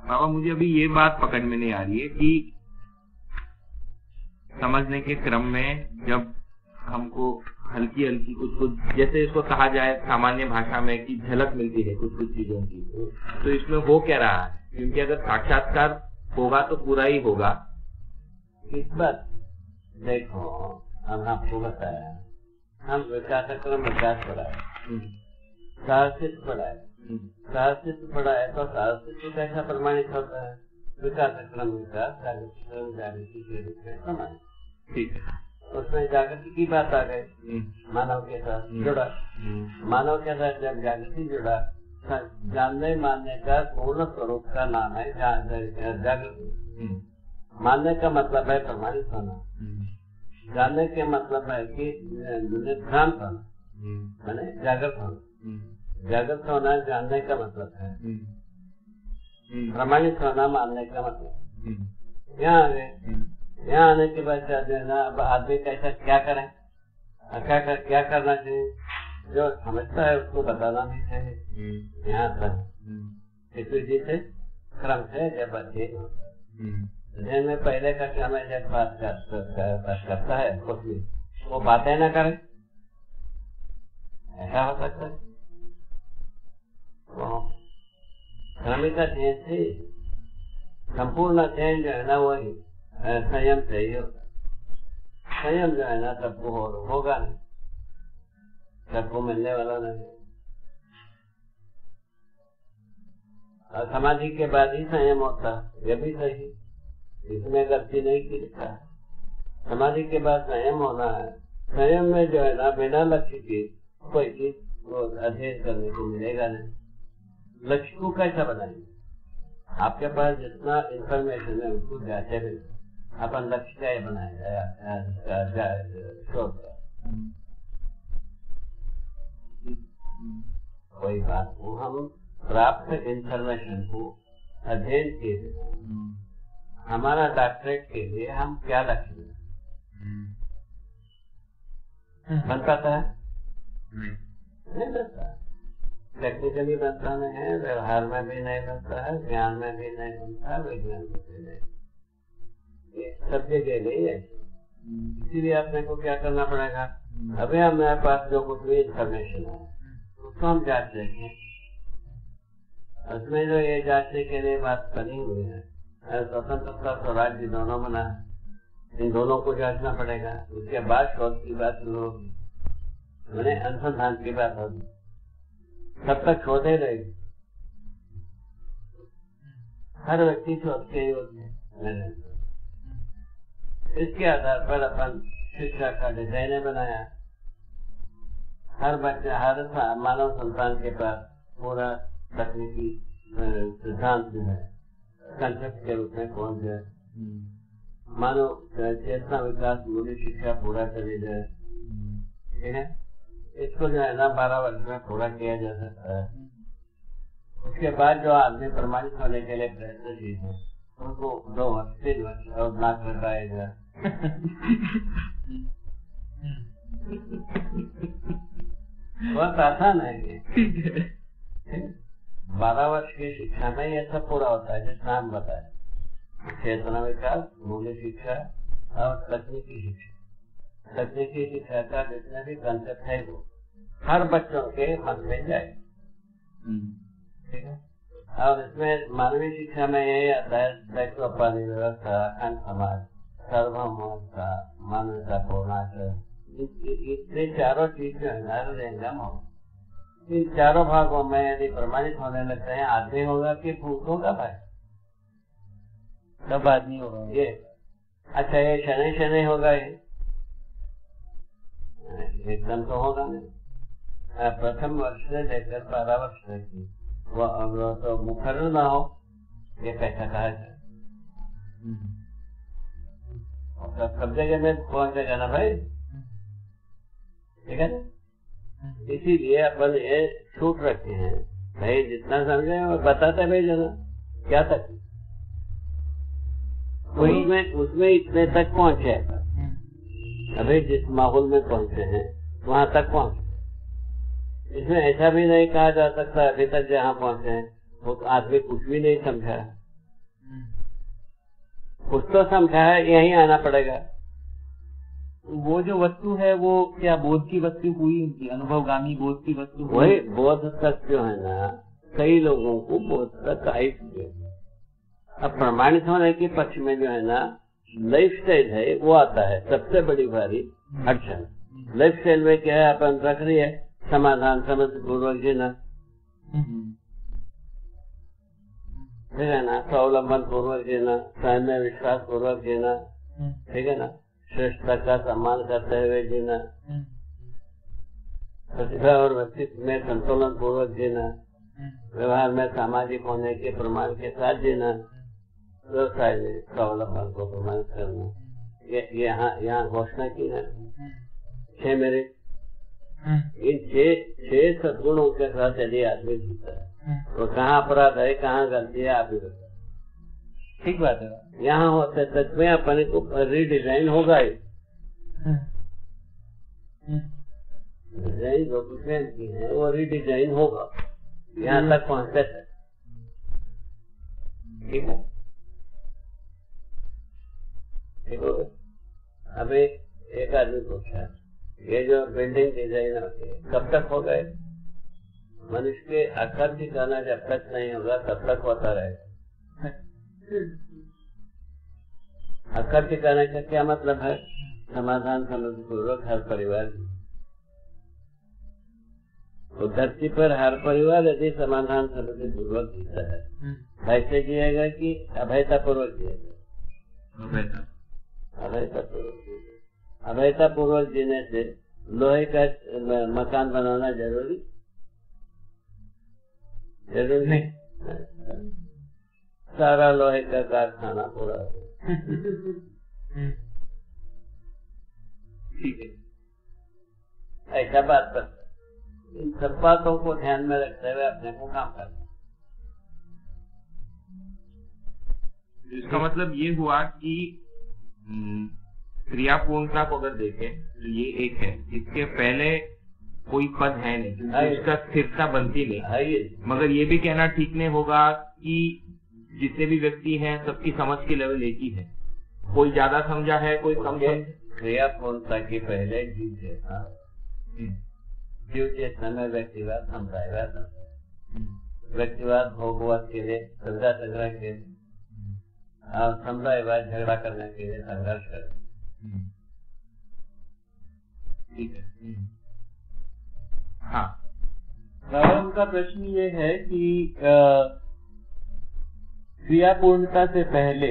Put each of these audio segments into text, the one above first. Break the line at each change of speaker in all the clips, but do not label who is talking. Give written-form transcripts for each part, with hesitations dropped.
बाबा मुझे अभी ये बात पकड़ में नहीं आ रही है कि समझने के क्रम में जब हमको हल्की हल्की कुछ कुछ जैसे इसको कहा जाए सामान्य भाषा में कि झलक मिलती है कुछ कुछ चीजों की, तो इसमें हो क्या रहा है? क्योंकि अगर साक्षात्कार होगा तो पूरा ही होगा।
इस बात देखो, हम आपको बताया, हम विकास क्रम विकास पढ़ाए, साहसिक पढ़ाए, साहसिक पढ़ाए तो साहसिक कैसा प्रमाणित होता है? विकास क्रम विकास जागृति के रूप में प्रमाणित।
ठीक है,
उसमें जागृति की बात आ गई, मानव के साथ जुड़ा, मानव के साथ जब जागृति जुड़ा, जानने मानने का पूर्ण स्वरूप का नाम है जागृति। मानने का मतलब है प्रमाणित होना, जानने के मतलब है कि निर्भ्रांत होना, माने जागृत होना। जागृत होना जानने का मतलब है, प्रमाणित होना मानने का मतलब। यहाँ आ गए, यहाँ आने के बाद अब आदमी कैसा क्या करे, क्या करना चाहिए? जो समझता है उसको बताना नहीं चाहिए। यहाँ तक इस विधि से क्रम से जब अध्ययन होता है, में पहले का क्रम है, जब बात करता है कुछ भी वो बातें न करे, ऐसा हो सकता है? क्रमिक अध्ययन से संपूर्ण अध्ययन जो है ना वही संयम से ही होता है। संयम जो है ना सबको होगा नहीं, सबको मिलने वाला नहीं। और समाधि के बाद ही संयम होता, ये भी सही, इसमें गलती नहीं की लिखा। समाधि के बाद संयम होना है। संयम में जो है ना बिना लक्ष्य के कोई चीज अध्ययन करने को मिलेगा नहीं। लक्ष्य को कैसा बनाएंगे? आपके पास जितना इंफॉर्मेशन है उसको जांचे भी अपन लक्ष्य क्या बनाएगा शोध का। कोई बात को हम प्राप्त इंफॉर्मेशन को अध्ययन के लिए हमारा डॉक्टरेट के लिए हम क्या लक्ष्य बन पाता है? नहीं बनता। टेक्निकली बनता नहीं है, व्यवहार में भी नहीं बनता है, ज्ञान में भी नहीं बनता है, विज्ञान में भी नहीं। सब जगह नहीं है। इसीलिए अपने को क्या करना पड़ेगा? अभी हमारे पास जो कुछ भी इंफॉर्मेशन है उसको हम जांच लेंगे। उसमें जो ये जांचने के लिए बात बनी हुई है, स्वतंत्रता स्वराज्य दोनों बना, इन दोनों को जांचना पड़ेगा। उसके बाद शोध की बात शुरू होगी, मैंने अनुसंधान की बात होगी। तब तक शोधे रहेगी, हर व्यक्ति शोध के योग्य है। इसके आधार पर अपन शिक्षा का डिजाइन बनाया। हर बच्चा, हर मानव संतान के पास पूरा तकनीकी सिद्धांत जो है कंसेप्ट के रूप में पहुंच जाए। मानव चेतना विकास मूल्य शिक्षा पूरा चली जाए। ठीक है, इसको जो है ना 12 वर्ष में पूरा किया जा सकता है। उसके बाद जो आदमी प्रमाणित होने के लिए प्रयत्नशील है उनको 2 वर्ष 3 वर्ष और नाक लगाएगा। बहुत आसान है। 12 वर्ष की शिक्षा में ये सब पूरा होता है जितना हम बताए, चेतना विकास, मूल्य शिक्षा और तकनीकी शिक्षा। तकनीकी शिक्षा का जितने भी कंसेप्ट है वो हर बच्चों के मन में जाए। ठीक है, और इसमें मानवीय शिक्षा में यही आता है दैत्योपाधि व्यवस्था, अखंड समाज, सार्वभौमता, मानवता पूर्णाचार, इतने चारों चीज जो है हो। इन चारों भागों में यदि प्रमाणित होने लगते हैं, आदमी होगा कि भूत होगा भाई? सब आदमी होगा ये। अच्छा, ये शनि शनि होगा? ये एकदम तो होगा नहीं। प्रथम वर्ष से लेकर 12 वर्ष तक की वो तो मुखर ना हो, ये कैसा कहा जाए? सब जगह में पहुंचेगा ना भाई। ठीक है ना, इसीलिए अपन ये छूट रखे हैं भाई, जितना समझे और बताते भाई जना क्या तक उसमें इतने तक पहुंचे। अभी जिस माहौल में पहुंचे हैं वहां तक पहुंचे। इसमें ऐसा भी नहीं कहा जा सकता अभी तक जहाँ पहुंचे हैं वो आदमी कुछ भी नहीं समझा, कुछ तो समझा है, यहीं आना पड़ेगा।
वो जो वस्तु है वो क्या बोध की वस्तु हुई, उनकी अनुभवगामी बोध की वस्तु हुई?
वही बोध तक जो है ना, कई लोगों को बोध तक आई चुके हैं। अब प्रमाणित होने के पक्ष में जो है ना, लाइफ स्टाइल है वो आता है सबसे बड़ी भारी अड़चन। लाइफ स्टाइल में क्या है, अपन रख रही है समाधान समझ पूर्वक जीना, ठीक है ना, स्वावलंबन पूर्वक जीना, स्वयं में विश्वास पूर्वक जीना, ठीक है ना, श्रेष्ठता का सम्मान करते हुए जीना, प्रतिभा और व्यक्तित्व में संतुलन पूर्वक जीना, व्यवहार में सामाजिक होने के प्रमाण के साथ जीना, व्यवसाय में स्वावलंबन को प्रमाणित करना। ये यहाँ घोषणा की है 6 मेरिट। इन 6 सद्गुणों के साथ यदि आदमी जीता है तो कहाँ अपराध है, कहाँ गलती है, आप ही बताओ।
ठीक बात है।
यहाँ होते तक में अपने को रीडिजाइन होगा ही। डिजाइन जो डिजाइन की है वो रीडिजाइन होगा, यहाँ तक पहुँचते थे। ठीक है, ठीक हो गया। अभी एक आदमी पूछा, ये जो बिल्डिंग डिजाइन होती है कब तक हो गए? मनुष्य के आकार ठिकाना जब तक नहीं होगा तब तक होता रहेगा। आकार ठिकाने का क्या मतलब है? समाधान समझपूर्वक हर परिवार। तो धरती पर हर परिवार यदि समाधान समझपूर्वक जीता है, कैसे जिएगा कि अभयता पूर्वक जिएगा? अभयता पूर्वक जीने से लोहे का मकान बनाना जरूरी नहीं। सारा लोहे का कारखाना पूरा
ठीक है,
ऐसा बात करता। इन सब बातों को ध्यान में रखते हुए अपने को काम करना।
इसका मतलब ये हुआ कि क्रियापूर्णता को अगर देखें तो ये एक है, इसके पहले कोई पद है नहीं क्योंकि उसका स्थिरता बनती नहीं। मगर ये भी कहना ठीक नहीं होगा कि जितने भी व्यक्ति हैं सबकी समझ की लेवल एक ही है, कोई ज्यादा समझा है कोई कम समझा।
क्रियापूर्णता के पहले जीव चेतना में व्यक्तिवाद समुदायवाद, व्यक्तिवाद भोगवाद के लिए सुविधा संग्रह के लिए और समुदायवाद झगड़ा करने के लिए संघर्ष करे।
ठीक है, हाँ।
उनका प्रश्न ये है कि क्रियापूर्णता से पहले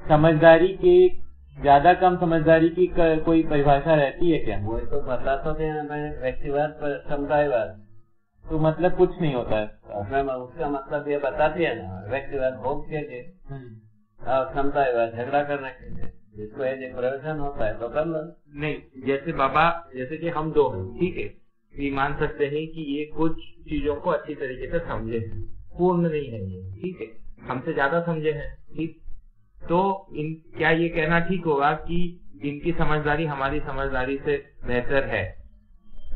समझदारी के, ज्यादा कम समझदारी की कोई परिभाषा रहती है क्या?
वो तो बता तो देना मैंने, व्यक्तिवाद पर समुदायवाद
तो मतलब कुछ नहीं होता है।
उसका मतलब ये बता दिया ना, व्यक्तिवाद भोग के लिए और समुदायवाद झगड़ा करने के लिए, जिसको यदि प्रयोजन होता है तो कर लो।
नहीं, जैसे बाबा, जैसे कि हम दो हैं, ठीक है, ये मान सकते हैं कि ये कुछ चीजों को अच्छी तरीके से समझे हैं, पूर्ण नहीं है ये, ठीक है, हमसे ज्यादा समझे हैं, ठीक। तो क्या ये कहना ठीक होगा कि इनकी समझदारी हमारी समझदारी से बेहतर है?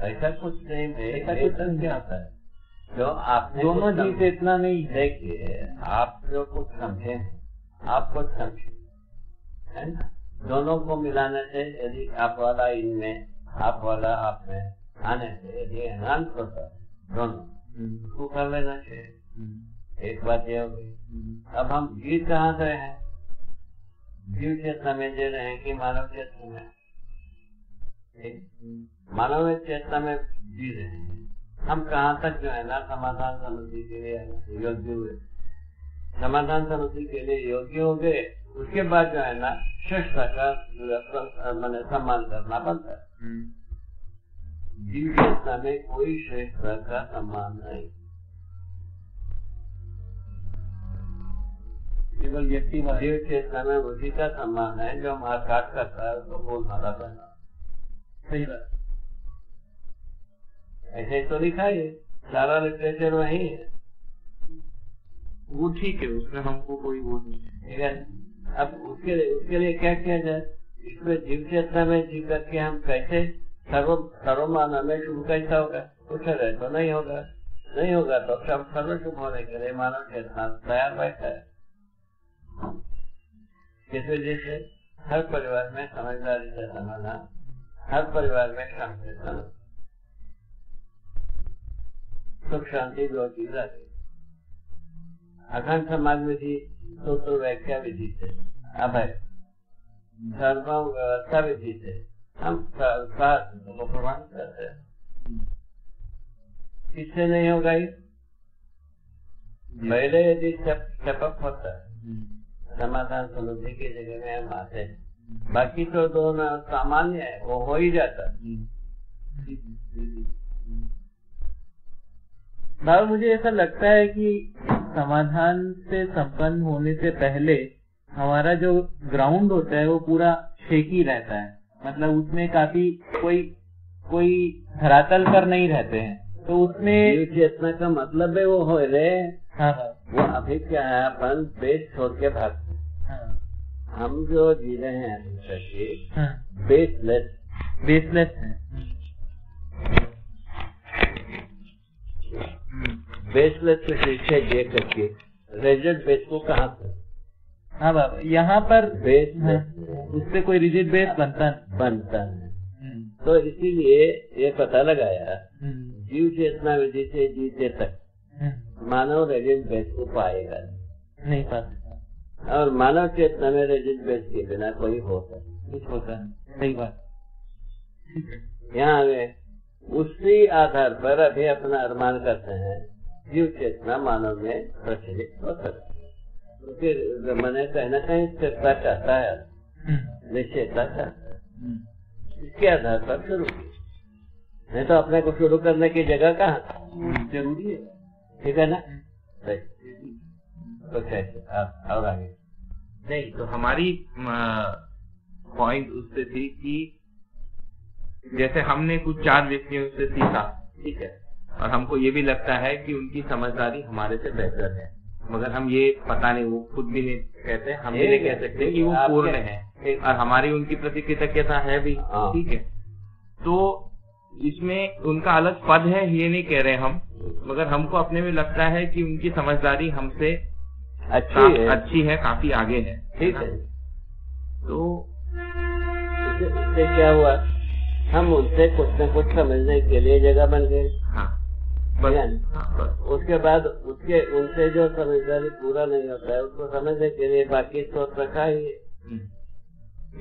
ऐसा कुछ नहीं है। ऐसा कुछ क्या होता है जो आपने
दोनों जी से इतना नहीं।
देखिए, आप जो कुछ समझे हैं, आप कुछ समझे है ना, दोनों को मिलाने से यदि आप वाला इनमें, आप वाला आप में आने से यदि एनहांस होता है दोनों, उसको कर लेना चाहिए। एक बात यह हो गई। अब हम जी कहाँ से हैं? जीव चेतना में दे रहे हैं कि मानव चेतना में? मानव चेतना में जी रहे हैं। हम कहाँ तक जो है ना समाधान समझने के लिए योग्य हुए? समाधान समझने के लिए योग्य हो गए, उसके बाद जो है ना श्रेष्ठता का मैंने सम्मान करना बनता है। जीव चेतना में कोई श्रेष्ठता का सम्मान नहीं, केवल व्यक्ति जीव चेतना में उसी का सम्मान है जो मार काट करता है, उसको बोल मारा बना। सही बात, ऐसे तो लिखा है, सारा लिटरेचर वही है।
वो ठीक है, उसमें हमको कोई वो नहीं है।
ठीक है, अब उसके लिए क्या किया जाए? इसमें जीव चेतना में जी करके हम कैसे सर्वमानव में शुभ कैसा होगा? कुछ रहे तो नहीं होगा, नहीं होगा तो सर्व शुभ होने के लिए मानव चेतना तैयार बैठा है। किस वजह से? हर परिवार में समझदारी से समाधान, हर परिवार में शांति से सुख शांति दो चीज आती। अखंड समाज विधि सूत्र व्याख्या विधि से, अभय धर्म व्यवस्था विधि से हम को प्रमाण करते हैं। किससे नहीं होगा ये? पहले यदि स्टेप होता है समाधान समृद्धि की जगह में हम आते हैं, बाकी तो दोनों सामान्य है, वो हो ही जाता है।
बाबा मुझे ऐसा लगता है कि समाधान से संपन्न होने से पहले हमारा जो ग्राउंड होता है वो पूरा शेकी रहता है, मतलब उसमें काफी कोई धरातल पर नहीं रहते हैं, तो उसमें
चेतना का मतलब है वो हो रहे।
हाँ
वो अभी क्या है, अपन बेस छोड़ के भागते हैं।
हाँ
हम जो जी रहे हैं अभी
हाँ
बेसलेस है। बेसलेस के पीछे जे करके रिजिड बेस को कहाँ से?
हाँ बाबा, यहाँ पर
बेस
उस पे कोई रिजिड बेस बनता
है। तो इसीलिए ये पता लगाया जीव चेतना विधि से जीते तक मानव रिजिड बेस को पाएगा
नहीं पाता,
और मानव चेतना में रिजिड बेस के बिना कोई होता
है। सही बात।
यहाँ उसी आधार पर अभी अपना अनुमान करते हैं जीव चेतना मानव में प्रचलित हो सकता है, क्योंकि मैंने कहीं न कहीं स्थिरता चाहता है, निश्चयता चाहता है, इसके आधार पर शुरू की। नहीं तो अपने को शुरू करने की जगह कहाँ जरूरी है, ठीक है ना? तो कैसे और आगे
नहीं, तो हमारी पॉइंट उससे थी कि जैसे हमने कुछ 4 व्यक्तियों से सीखा, ठीक है, और हमको ये भी लगता है कि उनकी समझदारी हमारे से बेहतर है, मगर हम ये पता नहीं, वो खुद भी नहीं कहते, हम भी नहीं कह सकते कि वो पूर्ण है, और हमारी उनकी प्रति कृतज्ञता है भी, ठीक है। तो इसमें उनका अलग पद है ये नहीं कह रहे हम, मगर हमको अपने में लगता है कि उनकी समझदारी हमसे अच्छी है, काफी आगे है,
ठीक है।
तो
इससे क्या हुआ, हम उनसे कुछ न कुछ समझने के लिए जगह बन गए।
हाँ,
बस। उसके बाद उनसे जो समझदारी पूरा नहीं होता है उसको समझने के लिए बाकी सोच रखा ही है,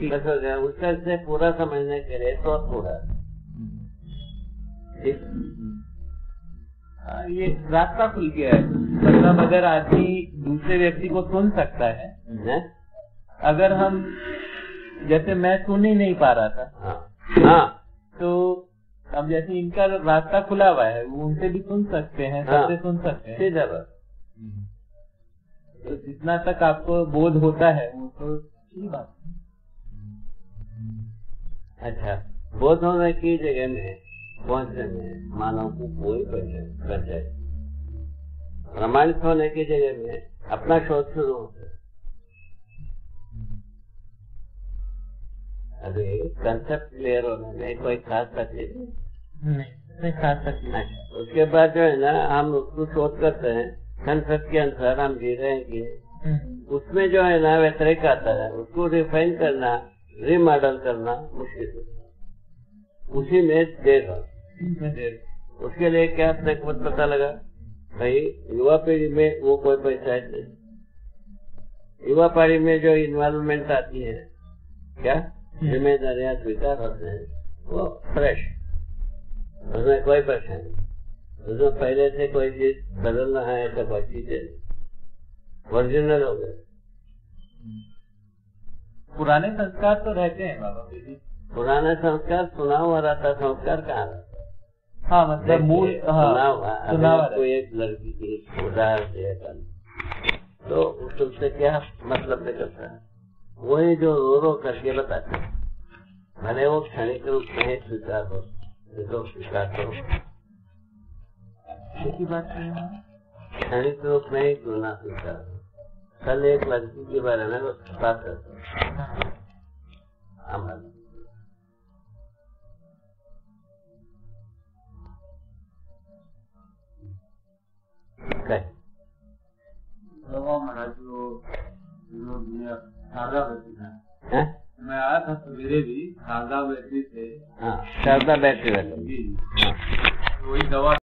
बस हो गया। उससे पूरा समझने के लिए सोच पूरा,
ये रास्ता खुल गया है। मतलब अगर आदमी दूसरे व्यक्ति को सुन सकता है, अगर हम जैसे मैं सुन ही नहीं पा रहा था,
हाँ,
तो अब जैसे इनका रास्ता खुला हुआ है, वो उनसे भी सुन सकते हैं, सबसे सुन सकते हैं,
सीधा बात।
तो जितना तक आपको बोध होता है वो तो सही बात है।
अच्छा, बोध होने की जगह में पहुंचने में मानव को कोई परिचय, प्रमाणित होने की जगह में अपना शोध शुरू होता है। अभी कंसेप्ट क्लियर होने में कोई खास तकलीफ
नहीं, खास तकलीफ
नहीं। उसके बाद जो है ना, हम उसको शोध करते हैं, कंसेप्ट के अनुसार हम जी रहे हैं कि उसमें जो है ना व्यतिरिक्त आता है, उसको रिफाइन करना, रीमॉडल करना मुश्किल है, उसी में देर हो। उसके लिए क्या अपने को पता लगा, भाई युवा पीढ़ी में वो कोई पंचायत नहीं, युवा पीढ़ी में जो इन्वॉल्वमेंट आती है, क्या जिम्मेदारियां स्वीकार होते हैं, वो फ्रेश, उसमें कोई परेशानी, उसमें पहले से कोई चीज बदलना है ऐसा कोई चीज है, ओरिजिनल हो गए।
पुराने संस्कार तो रहते हैं बाबा जी,
पुराना संस्कार सुना हुआ रहता, संस्कार कहाँ रहता?
हाँ, मतलब मूल
सुना हुआ। कोई एक लड़की की उदाहरण दिया कल, तो तुमसे क्या मतलब निकलता है, वही जो रो करके बताते हैं, भले वो क्षणिक रूप में स्वीकार हो, तो स्वीकार करो,
बात
क्षणिक रूप में ही क्यों ना स्वीकार हो। कल एक लड़की के बारे में बात करते हमारे
शारदा बैटरी था।
हैं?
मैं आया था सवेरे भी शारदा बैटरी से।
हाँ, शारदा बैटरी वाले।
जी
हाँ।
वही दवा